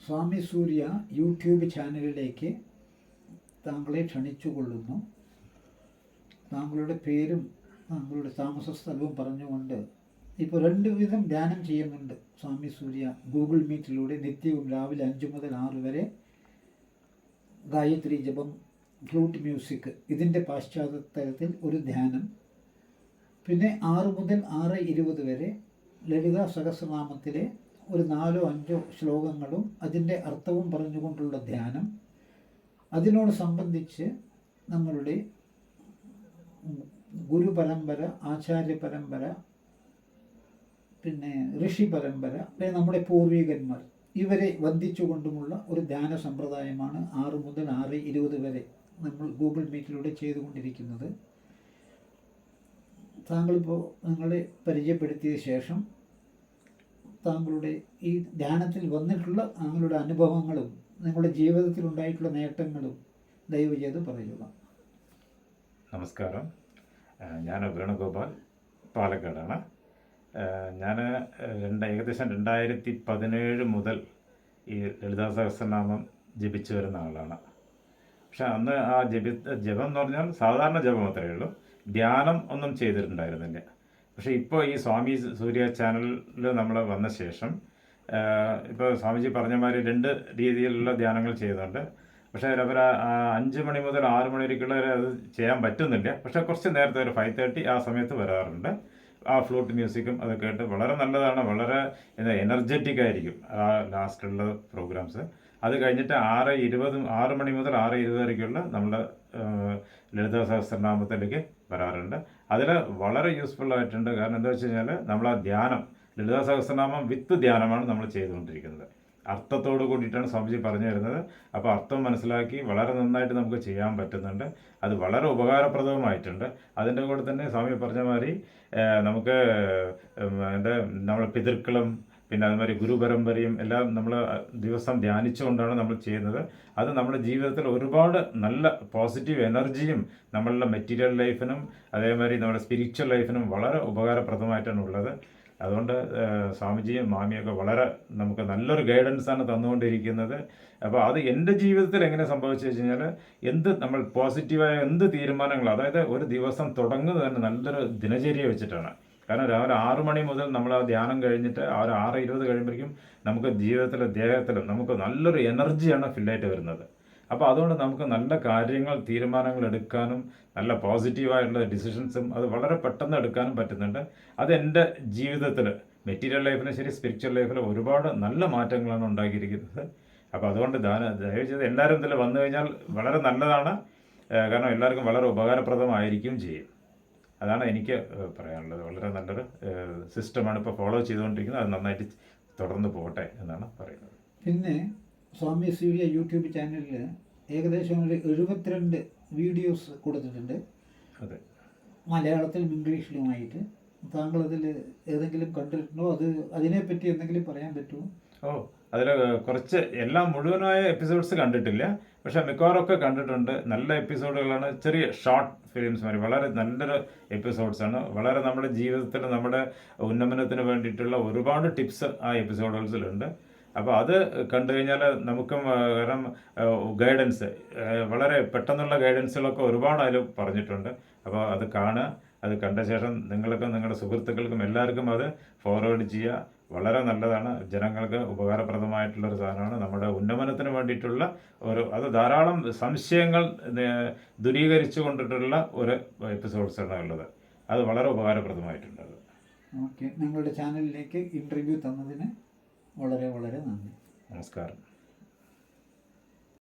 സ്വാമി സൂര്യ YouTube ചാനലിലേക്ക് താങ്കളെ ക്ഷണിച്ചുകൊള്ളുന്നു. താങ്കളുടെ പേരും താങ്കളുടെ താമസ സ്ഥലവും പറഞ്ഞുകൊണ്ട് ഇപ്പോൾ 2 വിധം ധ്യാനം ചെയ്യുന്നുണ്ട് സ്വാമി സൂര്യ. ഗൂഗിൾ മീറ്റിലൂടെ നിത്യവും രാവിലെ 5 മുതൽ 6 വരെ ഗായത്രി ജപം, ഫ്ലൂട്ട് മ്യൂസിക്, ഇതിൻ്റെ പാശ്ചാത്തലത്തിൽ ഒരു ധ്യാനം. പിന്നെ 6 മുതൽ 6:20 വരെ ലളിത സഹസ്രനാമത്തിലെ ഒരു 4-5 ശ്ലോകങ്ങളും അതിൻ്റെ അർത്ഥവും പറഞ്ഞുകൊണ്ടുള്ള ധ്യാനം. അതിനോട് സംബന്ധിച്ച് നമ്മളുടെ ഗുരുപരമ്പര, ആചാര്യ പരമ്പര, പിന്നെ ഋഷി പരമ്പര, നമ്മുടെ പൂർവികന്മാർ ഇവരെ വന്ദിച്ചുകൊണ്ടുമുള്ള ഒരു ധ്യാന സമ്പ്രദായമാണ് 6 മുതൽ 6:20 വരെ നമ്മൾ ഗൂഗിൾ മീറ്റിലൂടെ ചെയ്തുകൊണ്ടിരിക്കുന്നത്. താങ്കളിപ്പോൾ നിങ്ങളെ പരിചയപ്പെടുത്തിയ ശേഷം താങ്കളുടെ ഈ ധ്യാനത്തിൽ വന്നിട്ടുള്ള താങ്കളുടെ അനുഭവങ്ങളും നിങ്ങളുടെ ജീവിതത്തിൽ ഉണ്ടായിട്ടുള്ള നേട്ടങ്ങളും ദയവ് ചെയ്ത് പറയുക. നമസ്കാരം, ഞാൻ വേണുഗോപാൽ, പാലക്കാടാണ്. ഞാൻ ഏകദേശം 2017 മുതൽ ഈ ലളിതാ സഹസ്രനാമം ജപിച്ചു വരുന്ന ആളാണ്. പക്ഷെ അന്ന് ആ ജപം എന്ന് പറഞ്ഞാൽ സാധാരണ ജപം മാത്രമേ ഉള്ളൂ, ധ്യാനം ഒന്നും ചെയ്തിട്ടുണ്ടായിരുന്നില്ല. പക്ഷേ ഇപ്പോൾ ഈ സ്വാമി സൂര്യ ചാനലിൽ നമ്മൾ വന്ന ശേഷം ഇപ്പോൾ സ്വാമിജി പറഞ്ഞ മാതിരി 2 രീതിയിലുള്ള ധ്യാനങ്ങൾ ചെയ്യുന്നുണ്ട്. പക്ഷേ അവർ 5 മണി മുതൽ 6 മണി വരെക്കുള്ള അത് ചെയ്യാൻ പറ്റുന്നില്ല. പക്ഷേ കുറച്ച് നേരത്തെ ഒരു 5:30 ആ സമയത്ത് വരാറുണ്ട്. ആ ഫ്ലൂട്ട് മ്യൂസിക്കും അത് കേട്ട് വളരെ നല്ലതാണ്, വളരെ എനർജറ്റിക് ആയിരിക്കും ആ ലാസ്റ്റുള്ള പ്രോഗ്രാംസ്. അത് കഴിഞ്ഞിട്ട് 6 മണി മുതൽ 6:20 വരെക്കുള്ള നമ്മുടെ ലളിതാ സഹസ്രനാമത്തിലേക്ക് വരാറുണ്ട്. അതിൽ വളരെ യൂസ്ഫുൾ ആയിട്ടുണ്ട്. കാരണം എന്താ വെച്ച് കഴിഞ്ഞാൽ നമ്മൾ ആ ധ്യാനം, ലളിതാ സഹസ്രനാമം വിത്ത് ധ്യാനമാണ് നമ്മൾ ചെയ്തുകൊണ്ടിരിക്കുന്നത്. അർത്ഥത്തോട് കൂടിയിട്ടാണ് സ്വാമിജി പറഞ്ഞു തരുന്നത്. അപ്പോൾ അർത്ഥം മനസ്സിലാക്കി വളരെ നന്നായിട്ട് നമുക്ക് ചെയ്യാൻ പറ്റുന്നുണ്ട്. അത് വളരെ ഉപകാരപ്രദവുമായിട്ടുണ്ട്. അതിൻ്റെ കൂടെ തന്നെ സ്വാമി പറഞ്ഞ മാതിരി നമുക്ക് നമ്മുടെ പിതൃക്കളും പിന്നെ അതുമാതിരി ഗുരുപരമ്പരയും എല്ലാം നമ്മൾ ദിവസം ധ്യാനിച്ചുകൊണ്ടാണ് നമ്മൾ ചെയ്യുന്നത്. അത് നമ്മുടെ ജീവിതത്തിൽ ഒരുപാട് നല്ല പോസിറ്റീവ് എനർജിയും നമ്മളുടെ മെറ്റീരിയൽ ലൈഫിനും അതേമാതിരി നമ്മുടെ സ്പിരിച്വൽ ലൈഫിനും വളരെ ഉപകാരപ്രദമായിട്ടാണ് ഉള്ളത്. അതുകൊണ്ട് സ്വാമിജിയും മാമിയൊക്കെ വളരെ നമുക്ക് നല്ലൊരു ഗൈഡൻസാണ് തന്നുകൊണ്ടിരിക്കുന്നത്. അപ്പോൾ അത് എൻ്റെ ജീവിതത്തിൽ എങ്ങനെ സംഭവിച്ചു വെച്ച് കഴിഞ്ഞാൽ നമ്മൾ പോസിറ്റീവായ എന്ത് തീരുമാനങ്ങൾ, അതായത് ഒരു ദിവസം തുടങ്ങുന്നത് തന്നെ നല്ലൊരു ദിനചര്യ വെച്ചിട്ടാണ്. കാരണം രാവിലെ 6 മണി മുതൽ നമ്മൾ ആ ധ്യാനം കഴിഞ്ഞിട്ട് ആ ഒരു 6:20 കഴിയുമ്പോഴേക്കും നമുക്ക് ജീവിതത്തിലും ദേഹത്തിലും നമുക്ക് നല്ലൊരു എനർജിയാണ് ഫില്ലായിട്ട് വരുന്നത്. അപ്പോൾ അതുകൊണ്ട് നമുക്ക് നല്ല കാര്യങ്ങൾ, തീരുമാനങ്ങൾ എടുക്കാനും നല്ല പോസിറ്റീവായിട്ടുള്ള ഡിസിഷൻസും അത് വളരെ പെട്ടെന്ന് എടുക്കാനും പറ്റുന്നുണ്ട്. അത് എൻ്റെ ജീവിതത്തിൽ മെറ്റീരിയൽ ലൈഫിലും ശരി സ്പിരിച്വൽ ലൈഫിലും ഒരുപാട് നല്ല മാറ്റങ്ങളാണ് ഉണ്ടാക്കിയിരിക്കുന്നത്. അപ്പോൾ അതുകൊണ്ട് ദയവ് ചെയ്ത് എല്ലാവരും ഇതിൽ വന്നു കഴിഞ്ഞാൽ വളരെ നല്ലതാണ്. കാരണം എല്ലാവർക്കും വളരെ ഉപകാരപ്രദമായിരിക്കും ചെയ്യും. അതാണ് എനിക്ക് പറയാനുള്ളത്. വളരെ നല്ലൊരു സിസ്റ്റമാണ് ഇപ്പോൾ ഫോളോ ചെയ്തുകൊണ്ടിരിക്കുന്നത്. അത് നന്നായിട്ട് തുടർന്ന് പോകട്ടെ എന്നാണ് പറയുന്നത്. പിന്നെ സ്വാമി സൂര്യ യൂട്യൂബ് ചാനലിൽ ഏകദേശം ഒരു 72 വീഡിയോസ് കൊടുത്തിട്ടുണ്ട്. അതെ, മലയാളത്തിലും ഇംഗ്ലീഷിലുമായിട്ട്. താങ്കളതിൽ ഏതെങ്കിലും കണ്ടിട്ടുണ്ടോ? അതിനെപ്പറ്റി എന്തെങ്കിലും പറയാൻ പറ്റുമോ? അതിൽ കുറച്ച് എല്ലാം മുഴുവനായ എപ്പിസോഡ്സ് കണ്ടിട്ടില്ല, പക്ഷെ മിക്കവാറൊക്കെ കണ്ടിട്ടുണ്ട്. നല്ല എപ്പിസോഡുകളാണ്. ചെറിയ ഷോർട്ട് ഫിലിംസ് മാതിരി വളരെ നല്ലൊരു എപ്പിസോഡ്സാണ്. വളരെ നമ്മുടെ ജീവിതത്തിൽ നമ്മുടെ ഉന്നമനത്തിന് വേണ്ടിയിട്ടുള്ള ഒരുപാട് ടിപ്സ് ആ എപ്പിസോഡുകളിലുണ്ട്. അപ്പോൾ അത് കണ്ടു കഴിഞ്ഞാൽ നമുക്കും കാരണം ഗൈഡൻസ്, വളരെ പെട്ടെന്നുള്ള ഗൈഡൻസുകളൊക്കെ ഒരുപാട് അതിൽ പറഞ്ഞിട്ടുണ്ട്. അപ്പോൾ അത് കാണുക. അത് കണ്ട ശേഷം നിങ്ങൾക്കും നിങ്ങളുടെ സുഹൃത്തുക്കൾക്കും എല്ലാവർക്കും അത് ഫോർവേഡ് ചെയ്യുക. വളരെ നല്ലതാണ്. ജനങ്ങൾക്ക് ഉപകാരപ്രദമായിട്ടുള്ളൊരു സാധനമാണ്. നമ്മുടെ ഉന്നമനത്തിന് വേണ്ടിയിട്ടുള്ള അത് ധാരാളം സംശയങ്ങൾ ദൂരീകരിച്ചു കൊണ്ടിട്ടുള്ള ഒരു എപ്പിസോഡ്സാണ് ഉള്ളത്. അത് വളരെ ഉപകാരപ്രദമായിട്ടുണ്ട്. ഓക്കെ, നിങ്ങളുടെ ചാനലിലേക്ക് ഇൻ്റർവ്യൂ തന്നതിന് വളരെ വളരെ നന്ദി. നമസ്കാരം.